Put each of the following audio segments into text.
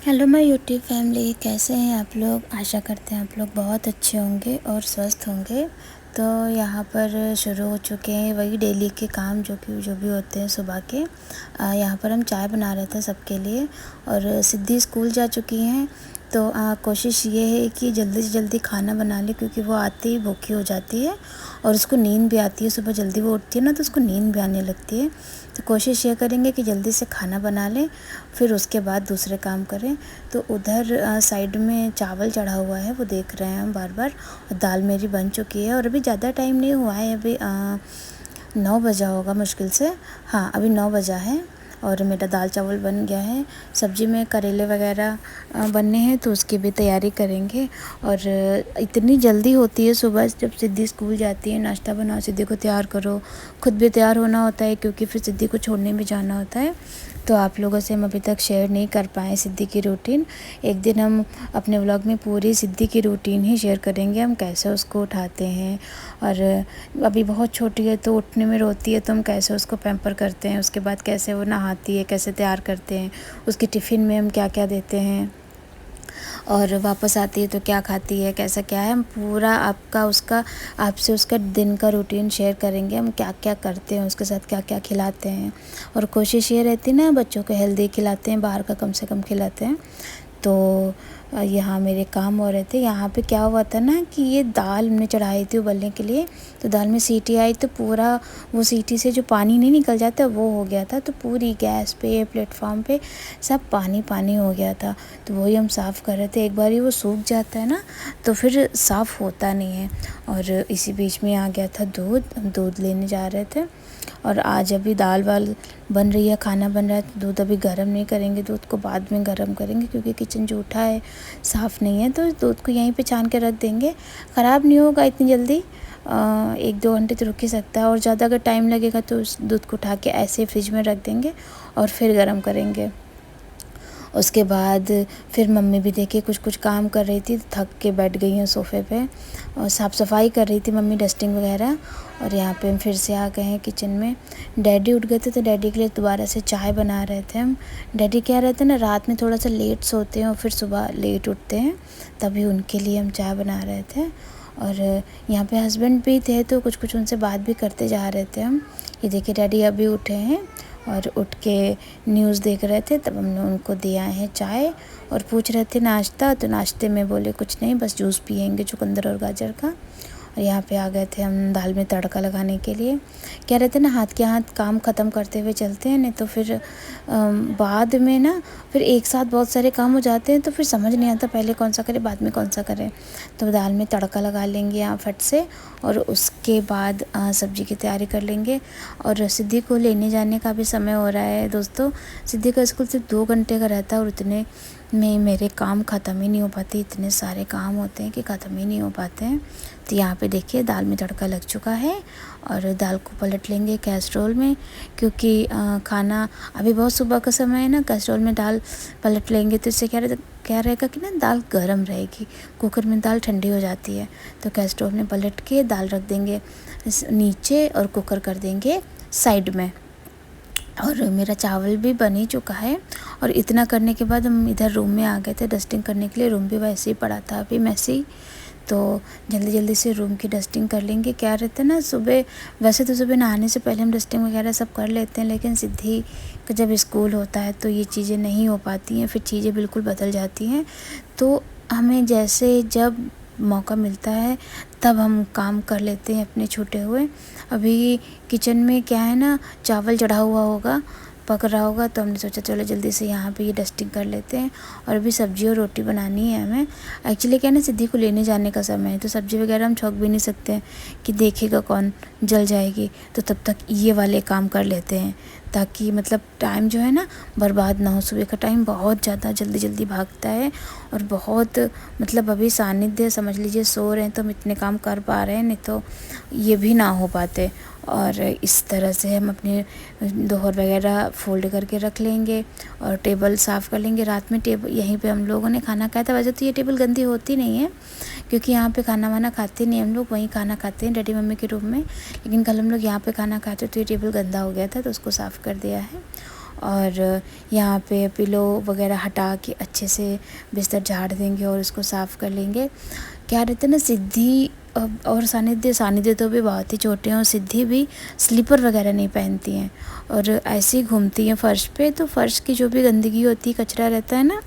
Hello my YouTube family, कैसे हैं आप लोग। आशा करते हैं आप लोग बहुत अच्छे होंगे और स्वस्थ होंगे। तो यहाँ पर शुरू हो चुके हैं वही डेली के काम जो भी होते हैं सुबह के। यहाँ पर हम चाय बना रहे थे सबके लिए और सिद्धि स्कूल जा चुकी हैं। तो कोशिश ये है कि जल्दी से जल्दी खाना बना ले, क्योंकि वो आते ही भूखी हो जाती है और उसको नींद भी आती है। सुबह जल्दी वो उठती है ना, तो उसको नींद भी आने लगती है। तो कोशिश ये करेंगे कि जल्दी से खाना बना लें, फिर उसके बाद दूसरे काम करें। तो उधर साइड में चावल चढ़ा हुआ है, वो देख रहे हैं हम बार बार। और दाल मेरी बन चुकी है और अभी ज़्यादा टाइम नहीं हुआ है, अभी 9 बजा होगा मुश्किल से। हाँ, अभी 9 बजा है और मेरा दाल चावल बन गया है। सब्ज़ी में करेले वगैरह बनने हैं, तो उसकी भी तैयारी करेंगे। और इतनी जल्दी होती है सुबह, जब सिद्धि स्कूल जाती है, नाश्ता बनाओ, सिद्धि को तैयार करो, खुद भी तैयार होना होता है क्योंकि फिर सिद्धि को छोड़ने भी जाना होता है। तो आप लोगों से हम अभी तक शेयर नहीं कर पाए सिद्धि की रूटीन। एक दिन हम अपने व्लॉग में पूरी सिद्धि की रूटीन ही शेयर करेंगे, हम कैसे उसको उठाते हैं। और अभी बहुत छोटी है तो उठने में रोती है, तो हम कैसे उसको पैम्पर करते हैं, उसके बाद कैसे वो नहाती है, कैसे तैयार करते हैं, उसके टिफ़िन में हम क्या क्या देते हैं, और वापस आती है तो क्या खाती है, कैसा क्या है। हम पूरा आपसे उसका दिन का रूटीन शेयर करेंगे, हम क्या क्या करते हैं, उसके साथ क्या क्या खिलाते हैं। और कोशिश ये रहती है ना, बच्चों को हेल्दी खिलाते हैं, बाहर का कम से कम खिलाते हैं। तो यहाँ मेरे काम हो रहे थे। यहाँ पे क्या हुआ था ना कि ये दाल हमने चढ़ाई थी उबलने के लिए, तो दाल में सीटी आई, तो पूरा वो सीटी से जो पानी नहीं निकल जाता वो हो गया था। तो पूरी गैस पे, प्लेटफॉर्म पे सब पानी पानी हो गया था। तो वही हम साफ़ कर रहे थे। एक बार वो सूख जाता है ना, तो फिर साफ़ होता नहीं है। और इसी बीच में आ गया था दूध, हम दूध लेने जा रहे थे। और आज अभी दाल वाल बन रही है, खाना बन रहा है, तो दूध अभी गर्म नहीं करेंगे, दूध को बाद में गर्म करेंगे, क्योंकि किचन जूठा है, साफ़ नहीं है। तो दूध को यहीं पे छान के रख देंगे, ख़राब नहीं होगा इतनी जल्दी। 1-2 घंटे तो रुक ही सकता है, और ज़्यादा अगर टाइम लगेगा तो उस दूध को उठा के ऐसे फ्रिज में रख देंगे और फिर गर्म करेंगे। उसके बाद फिर मम्मी भी देखिए कुछ कुछ काम कर रही थी, थक के बैठ गई हैं सोफ़े पे और साफ़ सफाई कर रही थी मम्मी, डस्टिंग वगैरह। और यहाँ पे हम फिर से आ गए हैं किचन में। डैडी उठ गए थे, तो डैडी के लिए दोबारा से चाय बना रहे थे हम। डैडी क्या रहते हैं ना, रात में थोड़ा सा लेट सोते हैं और फिर सुबह लेट उठते हैं, तभी उनके लिए हम चाय बना रहे थे। और यहाँ पे हस्बैंड भी थे, तो कुछ कुछ उनसे बात भी करते जा रहे थे हम। ये देखिए डैडी अभी उठे हैं और उठ के न्यूज़ देख रहे थे, तब हमने उनको दिया है चाय। और पूछ रहे थे नाश्ता, तो नाश्ते में बोले कुछ नहीं, बस जूस पियेंगे चुकंदर और गाजर का। और यहाँ पे आ गए थे हम दाल में तड़का लगाने के लिए। कह रहे थे ना, हाथ के हाथ काम ख़त्म करते हुए चलते हैं, नहीं तो फिर बाद में ना फिर एक साथ बहुत सारे काम हो जाते हैं, तो फिर समझ नहीं आता पहले कौन सा करें बाद में कौन सा करें। तो दाल में तड़का लगा लेंगे यहाँ फट से, और उसके बाद सब्ज़ी की तैयारी कर लेंगे। और सिद्धि को लेने जाने का भी समय हो रहा है दोस्तों। सिद्धि का स्कूल सिर्फ 2 घंटे का रहता है, और उतने में मेरे काम ख़त्म ही नहीं हो पाते। इतने सारे काम होते हैं कि ख़त्म ही नहीं हो पाते हैं। तो यहाँ पे देखिए दाल में तड़का लग चुका है, और दाल को पलट लेंगे कैसरोल में, क्योंकि खाना अभी बहुत सुबह का समय है ना। कैसरोल में दाल पलट लेंगे तो इससे क्या रहेगा कि ना, दाल गर्म रहेगी। कुकर में दाल ठंडी हो जाती है, तो कैसरोल में पलट के दाल रख देंगे नीचे और कुकर कर देंगे साइड में। और मेरा चावल भी बन ही चुका है। और इतना करने के बाद हम इधर रूम में आ गए थे डस्टिंग करने के लिए। रूम भी वैसे ही पड़ा था अभी मैसी, तो जल्दी जल्दी से रूम की डस्टिंग कर लेंगे। क्या रहता है ना, सुबह वैसे तो सुबह नहाने से पहले हम डस्टिंग वगैरह सब कर लेते हैं, लेकिन सिद्धि का जब स्कूल होता है तो ये चीज़ें नहीं हो पाती हैं, फिर चीज़ें बिल्कुल बदल जाती हैं। तो हमें जैसे जब मौका मिलता है तब हम काम कर लेते हैं अपने छूटे हुए। अभी किचन में क्या है ना, चावल चढ़ा हुआ होगा, पक रहा होगा, तो हमने सोचा चलो जल्दी से यहाँ पे ये डस्टिंग कर लेते हैं। और अभी सब्ज़ी और रोटी बनानी है हमें। एक्चुअली क्या है ना, सिद्धि को लेने जाने का समय है, तो सब्ज़ी वगैरह हम छौंक भी नहीं सकते कि देखेगा कौन, जल जाएगी। तो तब तक ये वाले काम कर लेते हैं, ताकि मतलब टाइम जो है ना बर्बाद ना हो। सुबह का टाइम बहुत ज़्यादा जल्दी जल्दी भागता है, और बहुत मतलब अभी सानिध्य समझ लीजिए, सो रहे हैं तो हम इतने काम कर पा रहे हैं, नहीं तो ये भी ना हो पाते। और इस तरह से हम अपने दोहर वगैरह फोल्ड करके रख लेंगे, और टेबल साफ़ कर लेंगे। रात में टेबल यहीं पे हम लोगों ने खाना खाया था। वैसे तो ये टेबल गंदी होती नहीं है, क्योंकि यहाँ पे खाना वाना खाते नहीं हम लोग, वहीं खाना खाते हैं डैडी मम्मी के रूम में। लेकिन कल हम लोग यहाँ पे खाना खाते तो ये टेबल गंदा हो गया था, तो उसको साफ़ कर दिया है। और यहाँ पे पिलो वगैरह हटा के अच्छे से बिस्तर झाड़ देंगे और उसको साफ़ कर लेंगे। क्या रहता है ना, सिद्धि और सानिध्य तो भी बहुत ही छोटे हैं, और सिद्धि भी स्लीपर वगैरह नहीं पहनती हैं और ऐसे ही घूमती हैं फर्श पे। तो फर्श की जो भी गंदगी होती है, कचरा रहता है ना,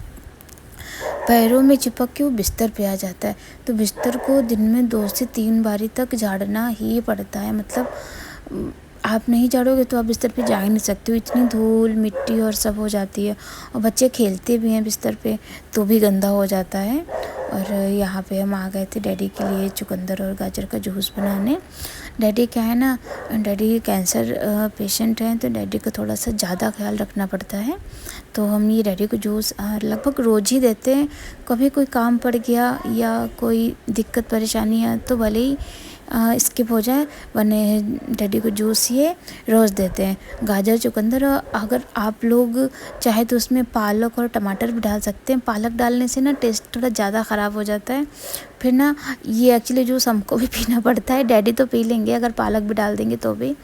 पैरों में चिपक के वो बिस्तर पे आ जाता है। तो बिस्तर को दिन में 2 से 3 बारी तक झाड़ना ही पड़ता है। मतलब आप नहीं झाड़ोगे तो आप बिस्तर पे जा ही नहीं सकते हो, इतनी धूल मिट्टी और सब हो जाती है। और बच्चे खेलते भी हैं बिस्तर पे तो भी गंदा हो जाता है। और यहाँ पे हम आ गए थे डैडी के लिए चुकंदर और गाजर का जूस बनाने। डैडी क्या है ना, डैडी कैंसर पेशेंट हैं, तो डैडी को थोड़ा सा ज़्यादा ख्याल रखना पड़ता है। तो हम ये डैडी को जूस लगभग रोज़ ही देते हैं। कभी कोई काम पड़ गया या कोई दिक्कत परेशानी है तो भले ही स्किप हो जाए, वरना डैडी को जूस ये रोज़ देते हैं। गाजर चुकंदर, अगर आप लोग चाहे तो उसमें पालक और टमाटर भी डाल सकते हैं। पालक डालने से ना टेस्ट थोड़ा ज़्यादा ख़राब हो जाता है। फिर ना ये एक्चुअली जूस हमको भी पीना पड़ता है, डैडी तो पी लेंगे अगर पालक भी डाल देंगे तो भी,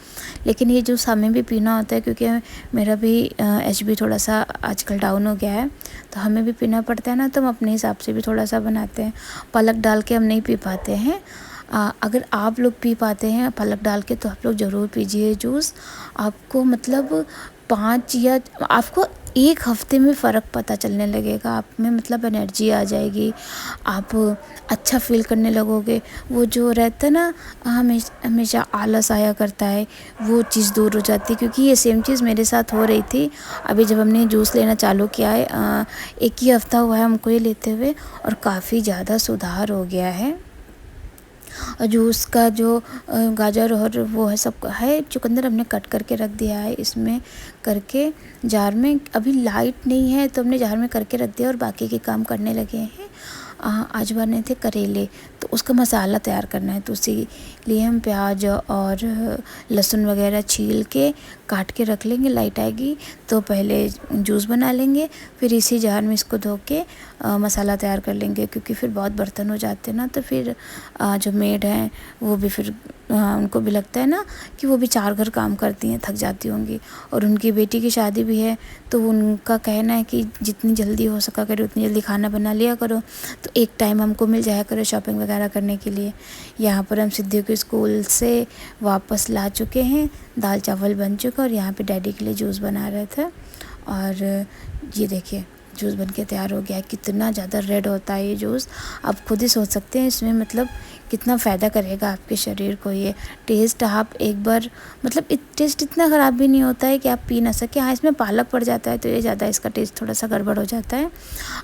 लेकिन ये जूस हमें भी पीना होता है क्योंकि मेरा भी HB थोड़ा सा आजकल डाउन हो गया है, तो हमें भी पीना पड़ता है ना। तो हम अपने हिसाब से भी थोड़ा सा बनाते हैं। पालक डाल के हम नहीं पी पाते हैं। अगर आप लोग पी पाते हैं पालक डाल के तो आप लोग ज़रूर पीजिए जूस। आपको मतलब 5 या आपको 1 हफ्ते में फ़र्क पता चलने लगेगा। आप में मतलब एनर्जी आ जाएगी, आप अच्छा फ़ील करने लगोगे। वो जो रहता है ना हमेशा आलस आया करता है, वो चीज़ दूर हो जाती है। क्योंकि ये सेम चीज़ मेरे साथ हो रही थी। अभी जब हमने जूस लेना चालू किया है, 1 ही हफ़्ता हुआ है हमको ये लेते हुए, और काफ़ी ज़्यादा सुधार हो गया है। और जूस का जो गाजर और वो है सब है, चुकंदर हमने कट करके रख दिया है इसमें करके जार में। अभी लाइट नहीं है तो हमने जार में करके रख दिया और बाकी के काम करने लगे हैं। आज बने थे करेले, तो उसका मसाला तैयार करना है, तो उसी लिए हम प्याज और लहसुन वगैरह छील के काट के रख लेंगे। लाइट आएगी तो पहले जूस बना लेंगे, फिर इसी जार में इसको धो के मसाला तैयार कर लेंगे। क्योंकि फिर बहुत बर्तन हो जाते हैं ना, तो फिर जो मेड हैं वो भी फिर उनको भी लगता है ना कि वो भी 4 घर काम करती हैं, थक जाती होंगी। और उनकी बेटी की शादी भी है, तो उनका कहना है कि जितनी जल्दी हो सका करो उतनी जल्दी खाना बना लिया करो, तो एक टाइम हमको मिल जाया करे शॉपिंग वगैरह करने के लिए। यहाँ पर हम सिद्धि को स्कूल से वापस ला चुके हैं, दाल चावल बन चुका, और यहाँ पे डैडी के लिए जूस बना रहे थे। और ये देखिए जूस बन के तैयार हो गया है। कितना ज़्यादा रेड होता है ये जूस, आप खुद ही सोच सकते हैं इसमें मतलब कितना फ़ायदा करेगा आपके शरीर को ये टेस्ट। आप एक बार मतलब टेस्ट इतना ख़राब भी नहीं होता है कि आप पी ना सके। हाँ, इसमें पालक पड़ जाता है तो ये ज़्यादा इसका टेस्ट थोड़ा सा गड़बड़ हो जाता है।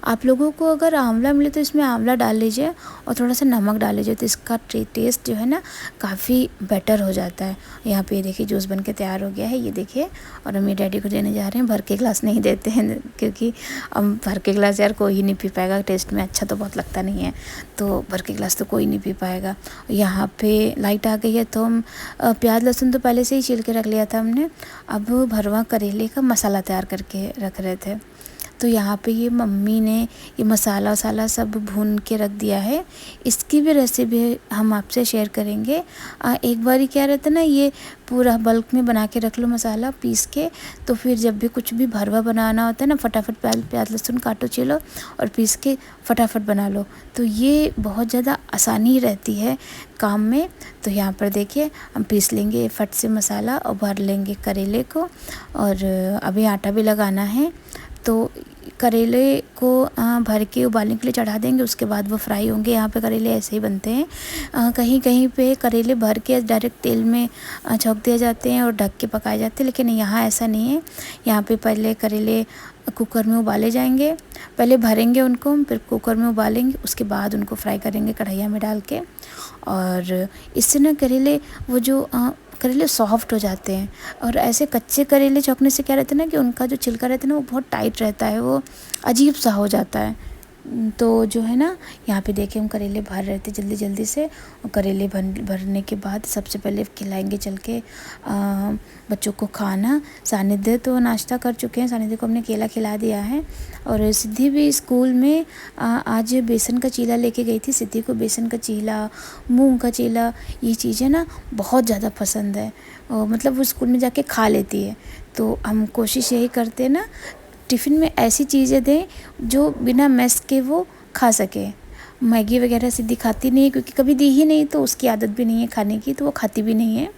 आप लोगों को अगर आंवला मिले तो इसमें आंवला डाल लीजिए और थोड़ा सा नमक डाल लीजिए, तो इसका टेस्ट जो है ना काफ़ी बेटर हो जाता है। यहाँ पे देखिए जूस बन के तैयार हो गया है, ये देखिए। और हम ये डैडी को देने जा रहे हैं। भर के गिलास नहीं देते हैं क्योंकि हम भर के गिलास यार कोई ही नहीं पी पाएगा, टेस्ट में अच्छा तो बहुत लगता नहीं है, तो भर के गिलास तो कोई नहीं पी पाएगा। यहाँ पे लाइट आ गई है तो हम प्याज लहसुन तो पहले से ही छील के रख लिया था हमने। अब भरवा करेले का मसाला तैयार करके रख रहे थे। तो यहाँ पे ये मम्मी ने ये मसाला वसाला सब भून के रख दिया है। इसकी भी रेसिपी हम आपसे शेयर करेंगे। एक बार क्या रहता है ना, ये पूरा बल्क में बना के रख लो मसाला पीस के, तो फिर जब भी कुछ भी भरवा बनाना होता है ना, फटाफट प्याज लहसुन काटो छीलो और पीस के फटाफट बना लो। तो ये बहुत ज़्यादा आसानी रहती है काम में। तो यहाँ पर देखिए हम पीस लेंगे फट से मसाला और भर लेंगे करेले को। और अभी आटा भी लगाना है, तो करेले को भर के उबालने के लिए चढ़ा देंगे, उसके बाद वो फ्राई होंगे। यहाँ पे करेले ऐसे ही बनते हैं। कहीं कहीं पे करेले भर के डायरेक्ट तेल में छौंक दिए जाते हैं और ढक के पकाए जाते हैं, लेकिन यहाँ ऐसा नहीं है। यहाँ पे पहले करेले कुकर में उबाले जाएंगे, पहले भरेंगे उनको, फिर कुकर में उबालेंगे, उसके बाद उनको फ्राई करेंगे कढ़ाइया में डाल के। और इससे ना करेले सॉफ्ट हो जाते हैं। और ऐसे कच्चे करेले छौंकने से क्या रहता है ना कि उनका जो छिलका रहता है ना वो बहुत टाइट रहता है, वो अजीब सा हो जाता है। तो जो है ना, यहाँ पे देखिए हम करेले भर रहे थे जल्दी जल्दी से। और करेले भरने के बाद सबसे पहले खिलाएंगे चल के बच्चों को खाना। सानिध्य तो नाश्ता कर चुके हैं, सानिध्य को हमने केला खिला दिया है। और सिद्धि भी स्कूल में आज बेसन का चीला लेके गई थी। सिद्धि को बेसन का चीला, मूंग का चीला, ये चीज़ें ना बहुत ज़्यादा पसंद है। मतलब वो स्कूल में जाके खा लेती है। तो हम कोशिश यही करते हैं ना, टिफ़िन में ऐसी चीज़ें दें जो बिना मेस के वो खा सके। मैगी वगैरह सिद्धि खाती नहीं है, क्योंकि कभी दी ही नहीं, तो उसकी आदत भी नहीं है खाने की, तो वो खाती भी नहीं है।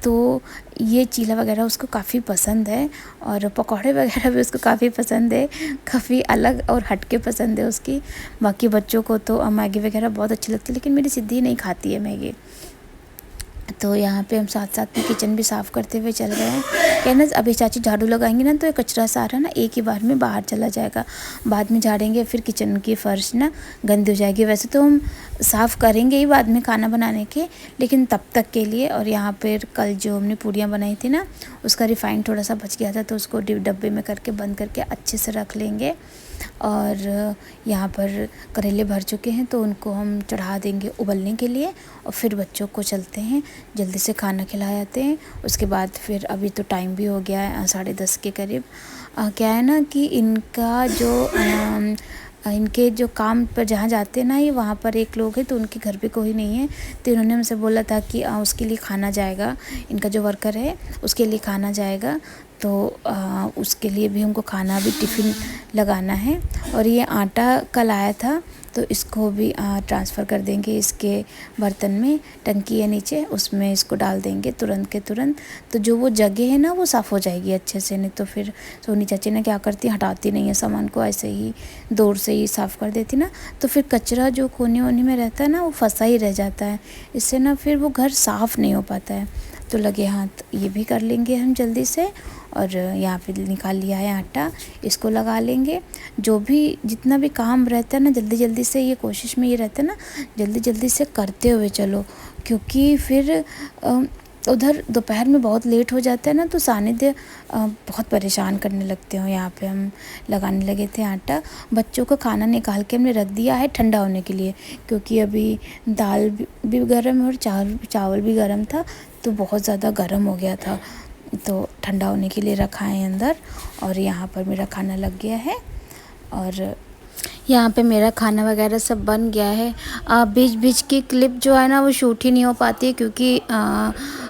तो ये चीला वगैरह उसको काफ़ी पसंद है, और पकौड़े वगैरह भी उसको काफ़ी पसंद है, काफ़ी अलग और हटके पसंद है उसकी। बाकी बच्चों को तो मैगी वगैरह बहुत अच्छी लगती है, लेकिन मेरी सिद्धि नहीं खाती है मैगी। तो यहाँ पे हम साथ साथ में किचन भी साफ़ करते हुए चल रहे हैं। कहना अभी चाची झाड़ू लगाएंगे ना, तो ये कचरा सारा ना एक ही बार में बाहर चला जाएगा। बाद में झाड़ेंगे, फिर किचन की फ़र्श ना गंदी हो जाएगी। वैसे तो हम साफ़ करेंगे ही बाद में खाना बनाने के, लेकिन तब तक के लिए। और यहाँ पर कल जो हमने पूड़ियाँ बनाई थी ना, उसका रिफ़ाइंड थोड़ा सा बच गया था, तो उसको डब्बे में करके बंद करके अच्छे से रख लेंगे। और यहाँ पर करेले भर चुके हैं, तो उनको हम चढ़ा देंगे उबलने के लिए, और फिर बच्चों को चलते हैं जल्दी से खाना खिला जाते हैं। उसके बाद फिर अभी तो टाइम भी हो गया है 10:30 के करीब। क्या है ना कि इनके जो काम पर जहाँ जाते हैं ना, ये वहाँ पर एक लोग हैं, तो उनके घर पे कोई नहीं है, तो इन्होंने हमसे बोला था कि उसके लिए खाना जाएगा, इनका जो वर्कर है उसके लिए खाना जाएगा। तो उसके लिए भी हमको खाना भी टिफ़िन लगाना है। और ये आटा कल आया था, तो इसको भी ट्रांसफ़र कर देंगे इसके बर्तन में, टंकी है नीचे, उसमें इसको डाल देंगे तुरंत के तुरंत। तो जो वो जगह है ना, वो साफ़ हो जाएगी अच्छे से। नहीं तो फिर सोनी चाची ने क्या करती, हटाती नहीं है सामान को, ऐसे ही दूर से ही साफ़ कर देती ना, तो फिर कचरा जो कोने वोने में रहता है ना, वो फंसा ही रह जाता है। इससे ना फिर वो घर साफ़ नहीं हो पाता है। तो लगे हाथ ये भी कर लेंगे हम जल्दी से। और यहाँ पे निकाल लिया है आटा, इसको लगा लेंगे। जो भी जितना भी काम रहता है ना, जल्दी जल्दी से, ये कोशिश में ये रहता है ना, जल्दी जल्दी से करते हुए चलो, क्योंकि फिर उधर दोपहर में बहुत लेट हो जाता है ना, तो सानिध्य बहुत परेशान करने लगते हो। यहाँ पे हम लगाने लगे थे आटा। बच्चों को खाना निकाल के हमने रख दिया है ठंडा होने के लिए, क्योंकि अभी दाल भी गर्म और चावल भी गर्म था, तो बहुत ज़्यादा गर्म हो गया था, तो ठंडा होने के लिए रखा है अंदर। और यहाँ पर मेरा खाना लग गया है, और यहाँ पे मेरा खाना वगैरह सब बन गया है। बीच बीच की क्लिप जो है ना, वो शूट ही नहीं हो पाती है, क्योंकि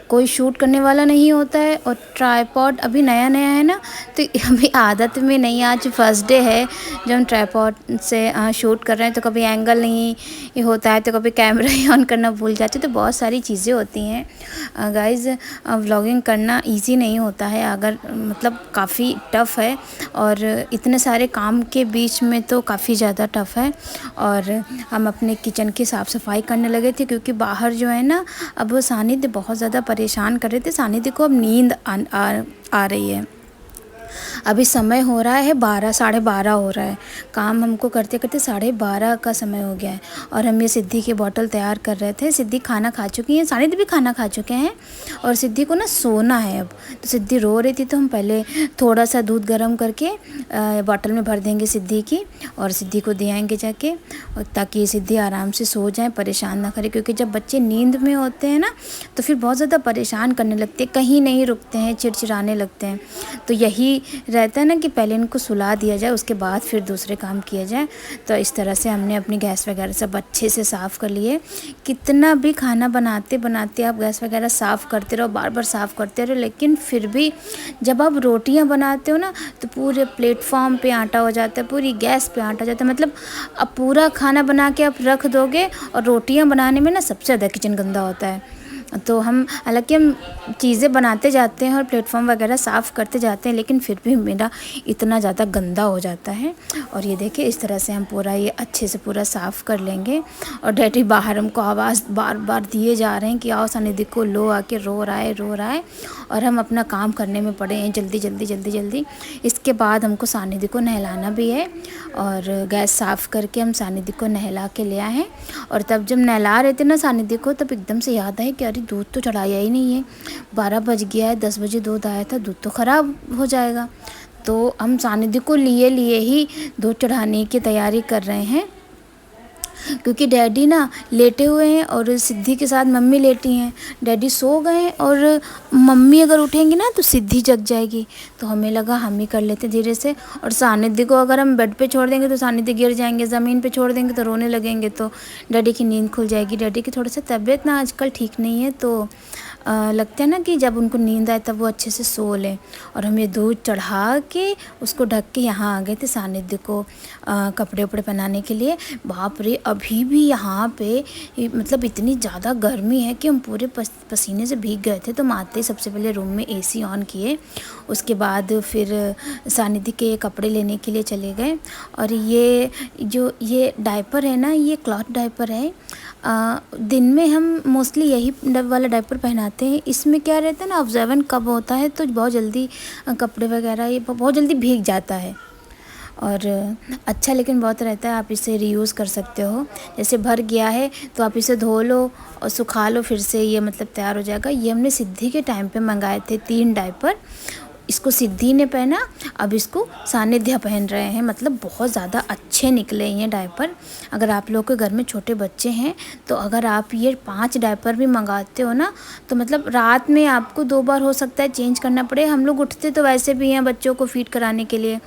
कोई शूट करने वाला नहीं होता है। और ट्राइपॉड अभी नया नया है ना, तो अभी आदत में नहीं, आज फर्स्ट डे है जब हम ट्राइपॉड से शूट कर रहे हैं, तो कभी एंगल नहीं होता है, तो कभी कैमरा ही ऑन करना भूल जाते, तो बहुत सारी चीज़ें होती हैं। गाइज़, व्लॉगिंग करना इजी नहीं होता है, अगर मतलब काफ़ी टफ़ है, और इतने सारे काम के बीच में तो काफ़ी ज़्यादा टफ़ है। और हम अपने किचन की साफ़ सफाई करने लगे थे, क्योंकि बाहर जो है ना, अब वो सानिध्य बहुत ज़्यादा परेशान कर रहे थे। सानिध्य को अब नींद आ रही है। अभी समय हो रहा है 12, 12:30 हो रहा है। काम हमको करते करते 12:30 का समय हो गया है, और हम ये सिद्धि की बॉटल तैयार कर रहे थे। सिद्धि खाना खा चुकी हैं, सानिध्य भी खाना खा चुके हैं, और सिद्धि को ना सोना है अब। तो सिद्धि रो रही थी, तो हम पहले थोड़ा सा दूध गर्म करके बॉटल में भर देंगे सिद्धि की, और सिद्धि को दे आएंगे जाके, ताकि सिद्धि आराम से सो जाए, परेशान ना करे। क्योंकि जब बच्चे नींद में होते हैं ना, तो फिर बहुत ज़्यादा परेशान करने लगते हैं, कहीं नहीं रुकते हैं, चिड़चिड़ाने लगते हैं। तो यही रहता है ना कि पहले इनको सुला दिया जाए, उसके बाद फिर दूसरे काम किया जाए। तो इस तरह से हमने अपनी गैस वगैरह सब अच्छे से साफ़ कर लिए। कितना भी खाना बनाते बनाते आप गैस वगैरह साफ़ करते रहो, बार बार साफ़ करते रहो, लेकिन फिर भी जब आप रोटियां बनाते हो ना, तो पूरे प्लेटफॉर्म पे आटा हो जाता है, पूरी गैस पे आटा हो जाता है। मतलब अब पूरा खाना बना के आप रख दोगे, और रोटियां बनाने में ना सबसे ज़्यादा किचन गंदा होता है। तो हम हालांकि हम चीज़ें बनाते जाते हैं और प्लेटफॉर्म वगैरह साफ़ करते जाते हैं, लेकिन फिर भी मेरा इतना ज़्यादा गंदा हो जाता है। और ये देखिए, इस तरह से हम पूरा ये अच्छे से पूरा साफ़ कर लेंगे। और डैडी बाहर हमको आवाज़ बार बार दिए जा रहे हैं कि आओ सानिध्य को लो, आके रो रहा है। और हम अपना काम करने में पड़े हैं जल्दी जल्दी जल्दी जल्दी। इसके बाद हमको सानिध्य को नहलाना भी है, और गैस साफ़ करके हम सानिध्य को नहला के ले आए हैं। और तब जब नहला रहे थे ना सानिध्य को, तब एकदम से याद आया कि अरे दूध तो चढ़ाया ही नहीं है, 12 बज गया है, 10 बजे दूध आया था, दूध तो ख़राब हो जाएगा। तो हम सानिध्य को लिए ही दूध चढ़ाने की तैयारी कर रहे हैं, क्योंकि डैडी ना लेटे हुए हैं, और सिद्धि के साथ मम्मी लेटी हैं। डैडी सो गए हैं, और मम्मी अगर उठेंगी ना, तो सिद्धि जग जाएगी। तो हमें लगा हम ही कर लेते धीरे से। और सानिध्य को अगर हम बेड पे छोड़ देंगे, तो सानिध्य गिर जाएंगे, ज़मीन पे छोड़ देंगे तो रोने लगेंगे, तो डैडी की नींद खुल जाएगी। डैडी की थोड़ा सा तबीयत ना आजकल ठीक नहीं है, तो लगता है ना कि जब उनको नींद आए तब वो अच्छे से सो लें। और हम ये दूध चढ़ा के उसको ढक के यहाँ आ गए थे सानिध्य को कपड़े उपड़े पहनाने के लिए। बाप रे, अभी भी यहाँ पे मतलब इतनी ज़्यादा गर्मी है कि हम पूरे पसीने से भीग गए थे। तो हम आते ही सबसे पहले रूम में AC ऑन किए, उसके बाद फिर सानिध्य के कपड़े लेने के लिए चले गए। और ये डायपर है ना, ये क्लॉथ डायपर है। दिन में हम मोस्टली यही वाला डायपर पहनाते हैं। इसमें क्या रहता है ना, ऑब्जर्वेंट कब होता है तो बहुत जल्दी कपड़े वगैरह ये बहुत जल्दी भीग जाता है। और अच्छा लेकिन बहुत रहता है, आप इसे रीयूज़ कर सकते हो। जैसे भर गया है तो आप इसे धो लो और सुखा लो, फिर से ये मतलब तैयार हो जाएगा। ये हमने सिद्धि के टाइम पे मंगाए थे 3 डायपर। इसको सिद्धि ने पहना, अब इसको सानिध्य पहन रहे हैं। मतलब बहुत ज़्यादा अच्छे निकले ये डायपर। अगर आप लोग के घर में छोटे बच्चे हैं तो अगर आप ये 5 डायपर भी मंगाते हो ना, तो मतलब रात में आपको 2 बार हो सकता है चेंज करना पड़े। हम लोग उठते तो वैसे भी हैं बच्चों को फीड कराने के लिए,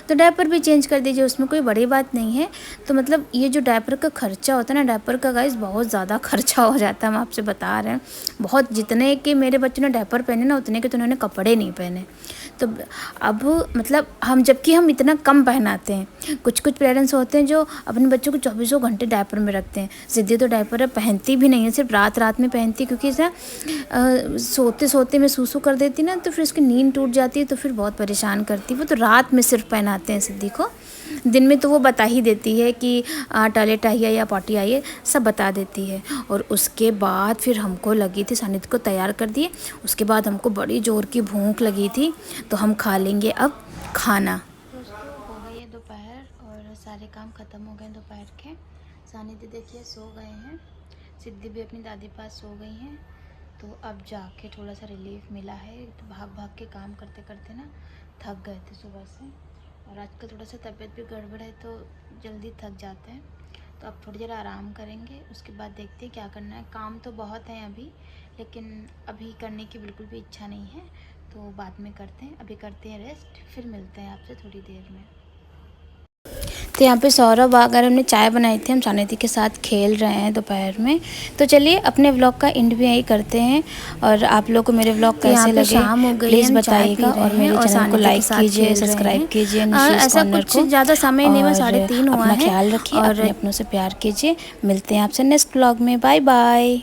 तो डायपर भी चेंज कर दीजिए, उसमें कोई बड़ी बात नहीं है। तो मतलब ये जो डायपर का खर्चा होता है ना, डायपर का गाइस बहुत ज़्यादा खर्चा हो जाता है, हम आपसे बता रहे हैं। बहुत, जितने के मेरे बच्चों ने डायपर पहने ना, उतने के तो उन्होंने कपड़े नहीं पहने। तो अब मतलब जबकि हम इतना कम पहनाते हैं। कुछ पेरेंट्स होते हैं जो अपने बच्चों को 24 घंटे डायपर में रखते हैं। सिद्धि तो डायपर पहनती भी नहीं है, सिर्फ रात में पहनती, क्योंकि इसे सोते में सूसू कर देती ना, तो फिर उसकी नींद टूट जाती है, तो फिर बहुत परेशान करती है। वो तो रात में सिर्फ पहनाते हैं सिद्धि को। दिन में तो वो बता ही देती है कि टॉयलेट आई है या पॉटी आई है, सब बता देती है। और उसके बाद फिर हमको लगी थी, सानिध्य को तैयार कर दिए। उसके बाद हमको बड़ी ज़ोर की भूख लगी थी, तो हम खा लेंगे अब खाना। दोस्तों, हो गई है दोपहर और सारे काम ख़त्म हो गए दोपहर के। सानिध्य देखिए सो गए हैं, सिद्धि भी अपनी दादी पास सो गई हैं। तो अब जाके थोड़ा सा रिलीफ मिला है। तो भाग के काम करते करते ना थक गए थे सुबह से, और आजकल थोड़ा सा तबीयत भी गड़बड़ है तो जल्दी थक जाते हैं। तो अब थोड़ी देर आराम करेंगे, उसके बाद देखते हैं क्या करना है। काम तो बहुत है अभी, लेकिन अभी करने की बिल्कुल भी इच्छा नहीं है, तो बाद में करते हैं। अभी करते हैं रेस्ट, फिर मिलते हैं आपसे थोड़ी देर में। तो यहाँ पे सौरभ अगर हमने चाय बनाई थी, हम सानिध्य के साथ खेल रहे हैं दोपहर में। तो चलिए अपने व्लॉग का एंड भी यही करते हैं। और आप लोग को मेरे व्लॉग कैसे लगे शाम हो गई, प्लीज़ बताइएगा। और मेरे चैनल को लाइक कीजिए, सब्सक्राइब कीजिए। ऐसा कुछ ज़्यादा समय नहीं हुआ, 3:30 हुआ है। अपना ख्याल रखिए और अपनों से प्यार कीजिए। मिलते हैं आपसे नेक्स्ट व्लॉग में। Bye bye.